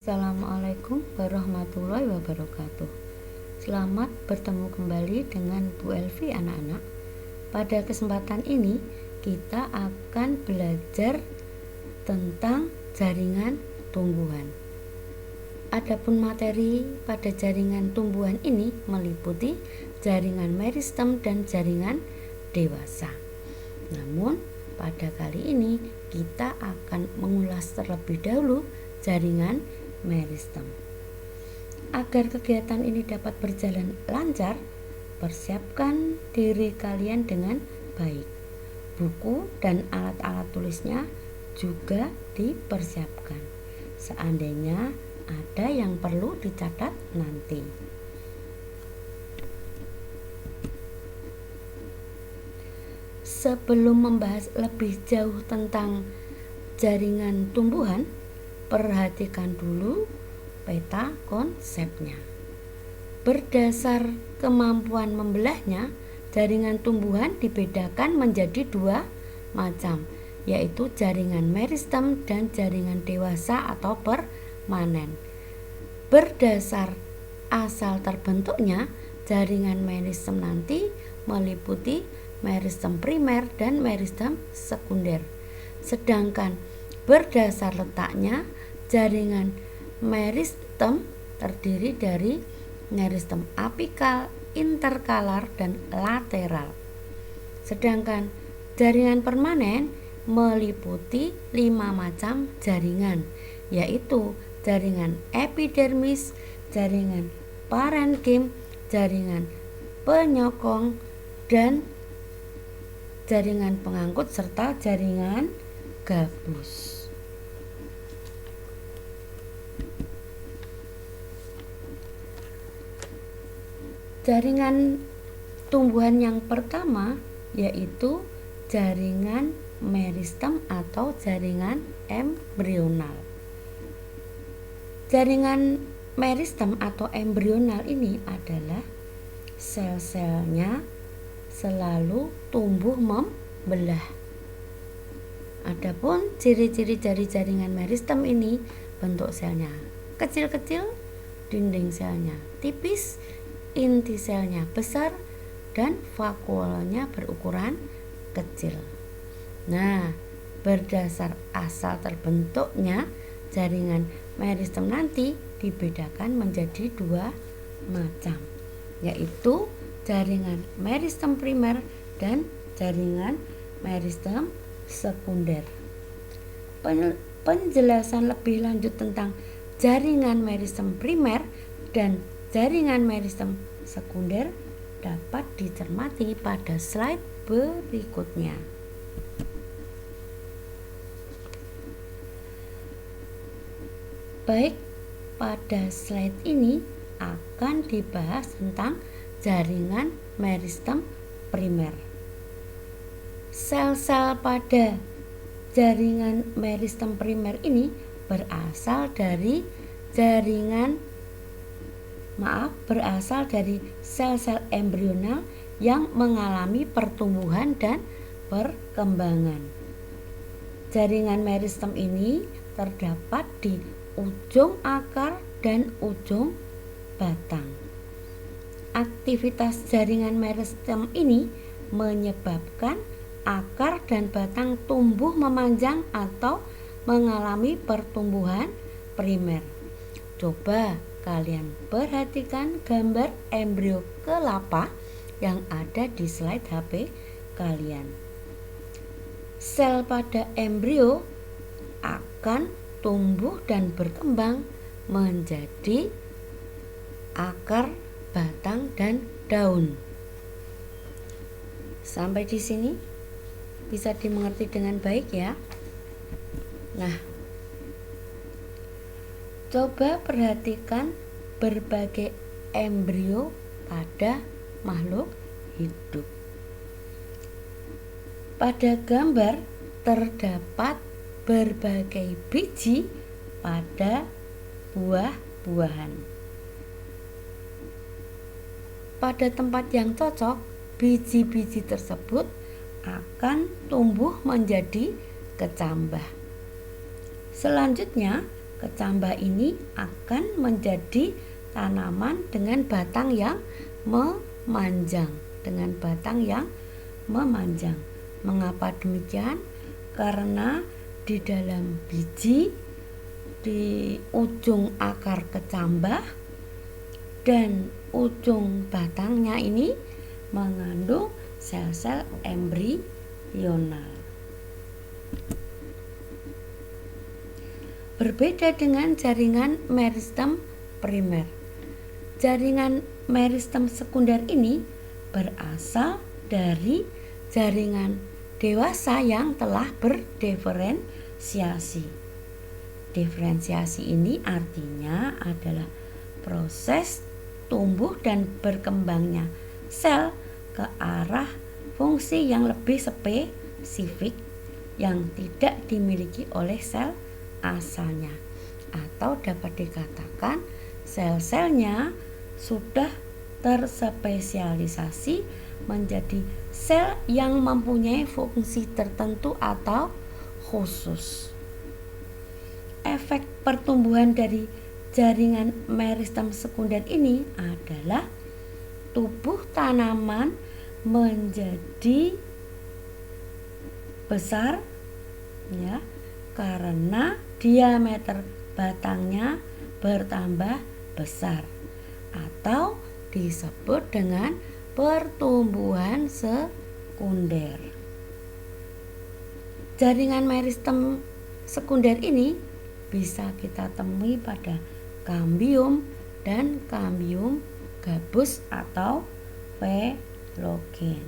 Assalamualaikum warahmatullahi wabarakatuh. Selamat bertemu kembali dengan Bu Elvi anak-anak. Pada kesempatan ini kita akan belajar tentang jaringan tumbuhan. Adapun materi pada jaringan tumbuhan ini meliputi jaringan meristem dan jaringan dewasa. Namun pada kali ini kita akan mengulas terlebih dahulu jaringan meristem. Agar kegiatan ini dapat berjalan lancar, persiapkan diri kalian dengan baik. Buku dan alat-alat tulisnya juga dipersiapkan. Seandainya ada yang perlu dicatat nanti. Sebelum membahas lebih jauh tentang jaringan tumbuhan, perhatikan dulu peta konsepnya. Berdasar kemampuan membelahnya, jaringan tumbuhan dibedakan menjadi dua macam, yaitu jaringan meristem dan jaringan dewasa atau permanen. Berdasar asal terbentuknya, jaringan meristem nanti meliputi meristem primer dan meristem sekunder. Sedangkan berdasar letaknya, jaringan meristem terdiri dari meristem apikal, interkalar, dan lateral. Sedangkan jaringan permanen meliputi 5 macam jaringan, yaitu jaringan epidermis, jaringan parenkim, jaringan penyokong, dan jaringan pengangkut serta jaringan gabus. Jaringan tumbuhan yang pertama yaitu jaringan meristem atau jaringan embrional. Jaringan meristem atau embrional ini adalah sel-selnya selalu tumbuh membelah. Adapun ciri-ciri dari jaringan meristem ini, bentuk selnya kecil-kecil, dinding selnya tipis, inti selnya besar, dan vakuolnya berukuran kecil. Nah, berdasar asal terbentuknya, jaringan meristem nanti dibedakan menjadi dua macam, yaitu jaringan meristem primer dan jaringan meristem sekunder. Penjelasan lebih lanjut tentang jaringan meristem primer dan jaringan meristem sekunder dapat dicermati pada slide berikutnya. Baik, pada slide ini akan dibahas tentang jaringan meristem primer. Sel-sel pada jaringan meristem primer ini berasal dari sel-sel embrional yang mengalami pertumbuhan dan perkembangan. Jaringan meristem ini terdapat di ujung akar dan ujung batang. Aktivitas jaringan meristem ini menyebabkan akar dan batang tumbuh memanjang atau mengalami pertumbuhan primer. Coba kalian perhatikan gambar embrio kelapa yang ada di slide HP kalian. Sel pada embrio akan tumbuh dan berkembang menjadi akar, batang, dan daun. Sampai di sini bisa dimengerti dengan baik ya. Nah, coba perhatikan berbagai embrio pada makhluk hidup. Pada gambar terdapat berbagai biji pada buah-buahan. Pada tempat yang cocok, biji-biji tersebut akan tumbuh menjadi kecambah. Selanjutnya, kecambah ini akan menjadi tanaman dengan batang yang memanjang, Mengapa demikian? Karena di dalam biji, di ujung akar kecambah dan ujung batangnya ini mengandung sel-sel embrional. Berbeda dengan jaringan meristem primer. Jaringan meristem sekunder ini berasal dari jaringan dewasa yang telah berdiferensiasi. Diferensiasi ini artinya adalah proses tumbuh dan berkembangnya sel ke arah fungsi yang lebih spesifik yang tidak dimiliki oleh sel asalnya, atau dapat dikatakan sel-selnya sudah terspesialisasi menjadi sel yang mempunyai fungsi tertentu atau khusus. Efek pertumbuhan dari jaringan meristem sekunder ini adalah tubuh tanaman menjadi besar, ya, karena diameter batangnya bertambah besar, atau disebut dengan pertumbuhan sekunder. Jaringan meristem sekunder ini bisa kita temui pada kambium dan kambium gabus atau velogen.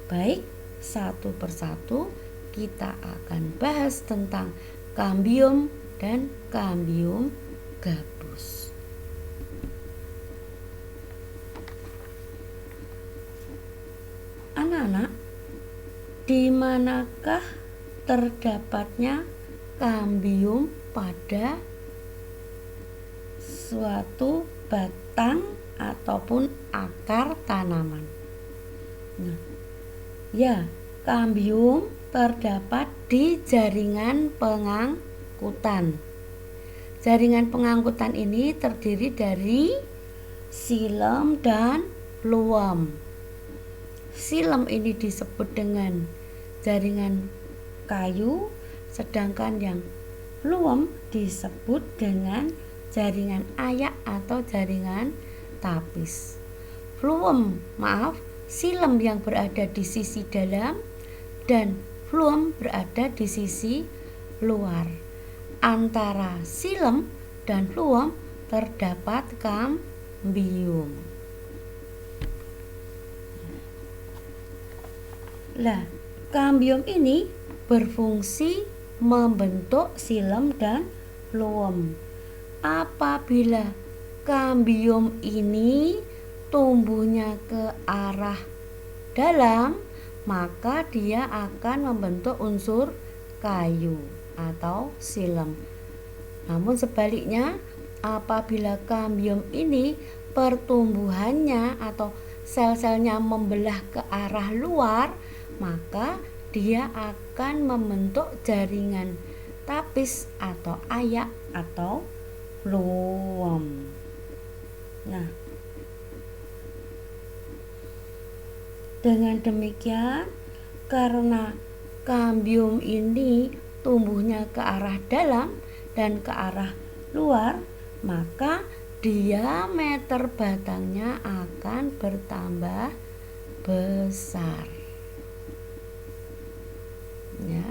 Baik, satu persatu kita akan bahas tentang kambium dan kambium gabus. Anak-anak, di manakah terdapatnya kambium pada suatu batang ataupun akar tanaman? Nah, ya, kambium terdapat di jaringan pengangkutan. Jaringan pengangkutan ini terdiri dari xilem dan phloem. Xilem ini disebut dengan jaringan kayu, sedangkan yang phloem disebut dengan jaringan ayak atau jaringan tapis. Xilem yang berada di sisi dalam dan phloem berada di sisi luar. Antara xilem dan phloem terdapat kambium. Lah, kambium ini berfungsi membentuk xilem dan phloem. Apabila kambium ini tumbuhnya ke arah dalam, maka dia akan membentuk unsur kayu atau xilem. Namun sebaliknya, apabila kambium ini pertumbuhannya atau sel-selnya membelah ke arah luar, maka dia akan membentuk jaringan tapis atau ayak atau phloem. Nah, dengan demikian, karena kambium ini tumbuhnya ke arah dalam dan ke arah luar, maka diameter batangnya akan bertambah besar. Ya,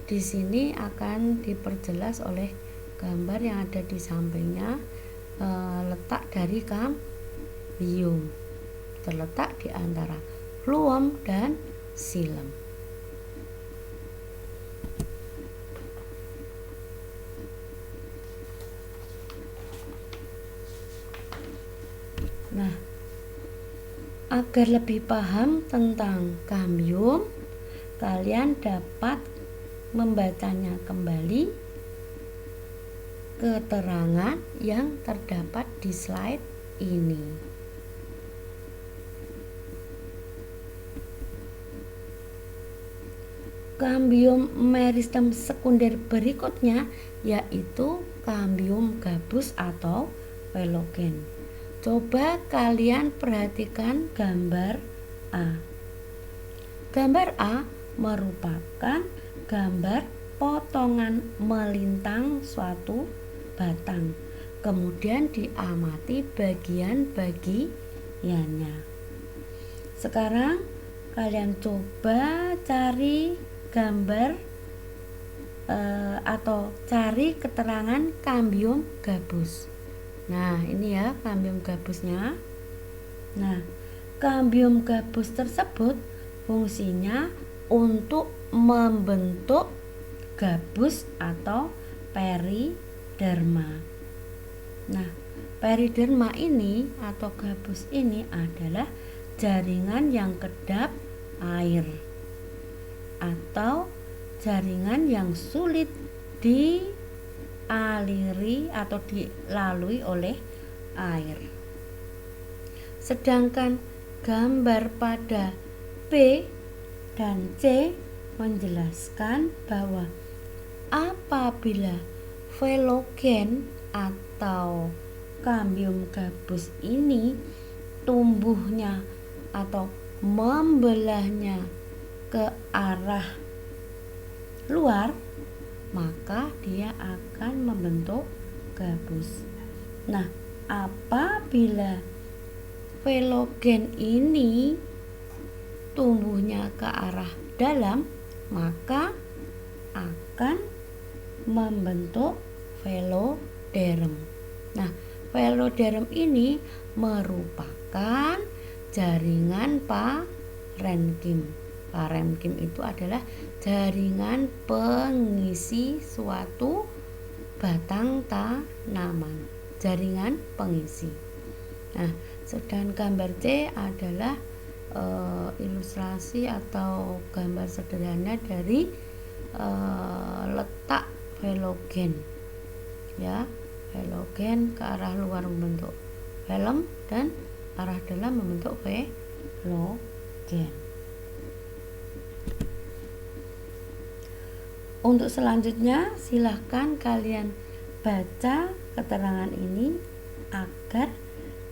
di sini akan diperjelas oleh gambar yang ada di sampingnya, letak dari kambium terletak di antara phloem dan xilem. Nah, agar lebih paham tentang kambium, kalian dapat membacanya kembali keterangan yang terdapat di slide ini. Kambium meristem sekunder berikutnya yaitu kambium gabus atau velogen. Coba kalian perhatikan gambar A. Gambar A merupakan gambar potongan melintang suatu batang. Kemudian diamati bagian-bagiannya. Sekarang kalian coba cari gambar atau cari keterangan kambium gabus. Nah, ini ya kambium gabusnya. Nah, kambium gabus tersebut fungsinya untuk membentuk gabus atau periderma. Nah, periderma ini atau gabus ini adalah jaringan yang kedap air atau jaringan yang sulit dialiri atau dilalui oleh air. Sedangkan gambar pada B dan C menjelaskan bahwa apabila velogen atau kambium gabus ini tumbuhnya atau membelahnya ke arah luar, maka dia akan membentuk gabus. Nah, apabila velogen ini tumbuhnya ke arah dalam, maka akan membentuk veloderm. Nah, veloderm ini merupakan jaringan parenkim. Parenkim itu adalah jaringan pengisi suatu batang tanaman. Jaringan pengisi. Nah, sedang gambar C adalah ilustrasi atau gambar sederhana dari letak velogen. Ya, velogen ke arah luar membentuk velum dan arah dalam membentuk velogen. Untuk selanjutnya silahkan kalian baca keterangan ini agar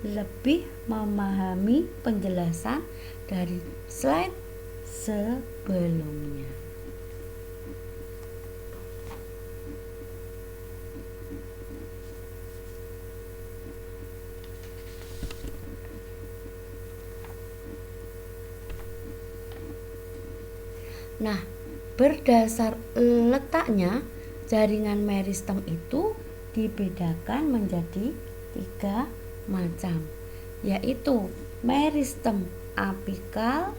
lebih memahami penjelasan dari slide sebelumnya. Nah, berdasar letaknya jaringan meristem itu dibedakan menjadi 3 macam, yaitu meristem apikal,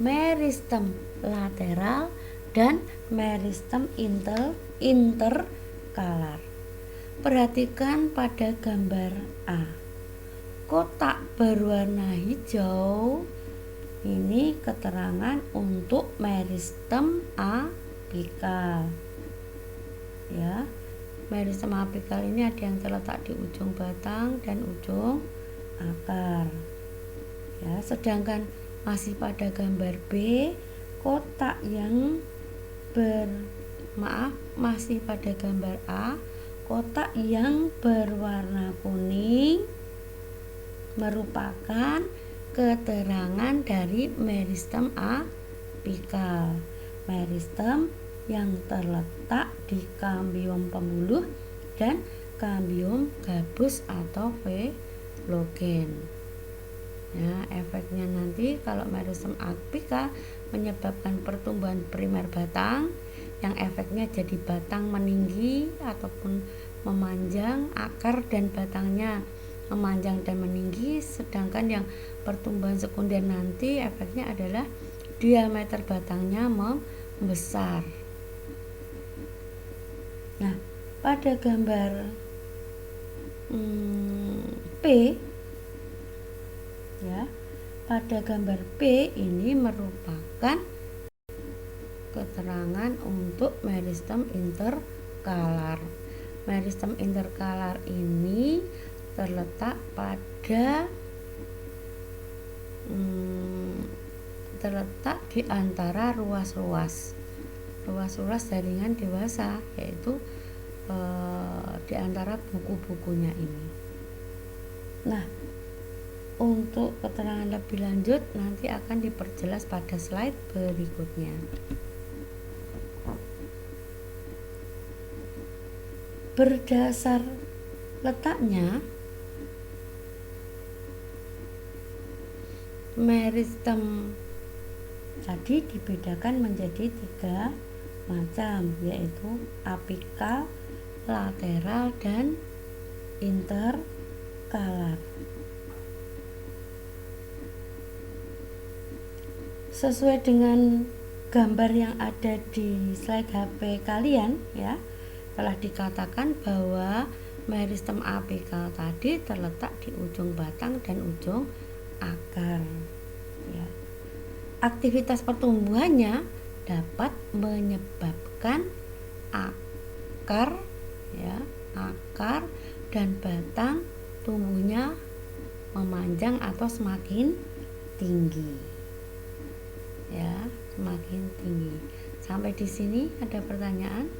meristem lateral, dan meristem interkalar. Perhatikan pada gambar A. Kotak berwarna hijau ini keterangan untuk meristem apikal. Ya, meristem apikal ini ada yang terletak di ujung batang dan ujung akar. Ya, sedangkan masih pada gambar B, kotak yang masih pada gambar A, kotak yang berwarna kuning merupakan keterangan dari meristem apikal, meristem yang terletak di kambium pembuluh dan kambium gabus atau velogen. Ya, efeknya nanti kalau meristem apikal menyebabkan pertumbuhan primer batang yang efeknya jadi batang meninggi ataupun memanjang, akar dan batangnya memanjang dan meninggi, sedangkan yang pertumbuhan sekunder nanti efeknya adalah diameter batangnya membesar. Nah, pada gambar P, ya, pada gambar P ini merupakan keterangan untuk meristem interkalar. Meristem interkalar ini terletak di antara ruas-ruas jaringan dewasa, yaitu di antara buku-bukunya ini. Nah, untuk keterangan lebih lanjut nanti akan diperjelas pada slide berikutnya. Berdasar letaknya, meristem tadi dibedakan menjadi 3 macam, yaitu apikal, lateral, dan interkalar. Sesuai dengan gambar yang ada di slide HP kalian ya, telah dikatakan bahwa meristem apikal tadi terletak di ujung batang dan ujung akar ya. Aktivitas pertumbuhannya dapat menyebabkan akar dan batang tumbuhnya memanjang atau semakin tinggi ya, semakin tinggi. Sampai di sini ada pertanyaan?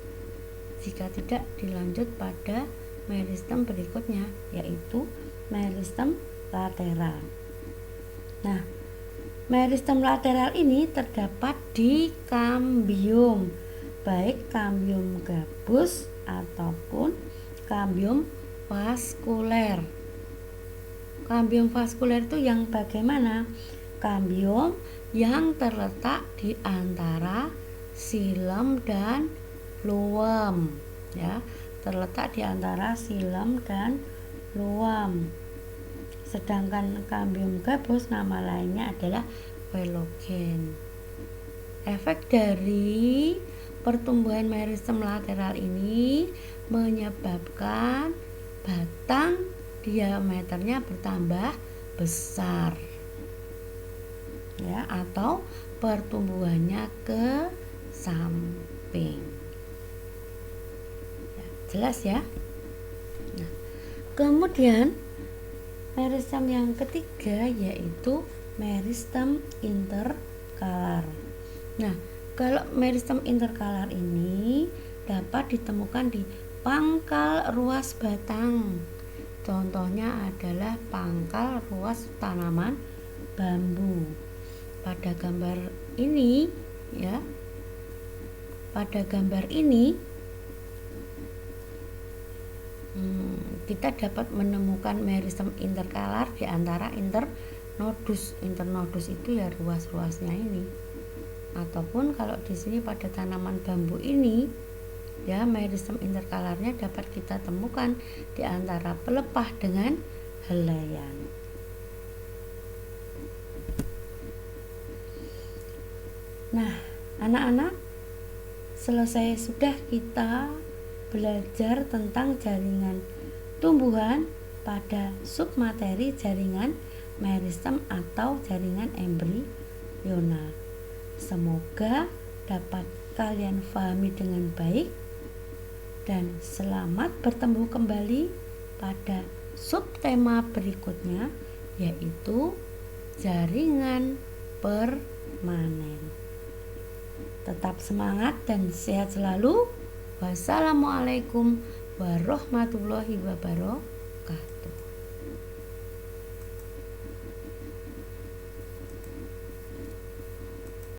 Jika tidak, dilanjut pada meristem berikutnya, yaitu meristem lateral. Nah, meristem lateral ini terdapat di kambium, baik kambium gabus ataupun kambium vaskuler. Kambium vaskuler itu yang bagaimana? Kambium yang terletak di antara xilem dan fluem ya, terletak di antara xilem dan fluem. Sedangkan kambium gabus nama lainnya adalah velogen. Efek dari pertumbuhan meristem lateral ini menyebabkan batang diameternya bertambah besar ya, atau pertumbuhannya ke samping. Jelas ya. Nah, kemudian meristem yang ketiga yaitu meristem interkalar. Nah, kalau meristem interkalar ini dapat ditemukan di pangkal ruas batang. Contohnya adalah pangkal ruas tanaman bambu. Pada gambar ini ya, pada gambar ini kita dapat menemukan meristem interkalar di antara internodus. Internodus itu ya ruas-ruasnya ini. Ataupun kalau di sini pada tanaman bambu ini ya, meristem interkalarnya dapat kita temukan di antara pelepah dengan helaian. Nah, anak-anak, selesai sudah kita belajar tentang jaringan tumbuhan pada submateri jaringan meristem atau jaringan embrional. Semoga dapat kalian pahami dengan baik dan selamat bertemu kembali pada subtema berikutnya, yaitu jaringan permanen. Tetap semangat dan sehat selalu. Wassalamualaikum warahmatullahi wabarakatuh.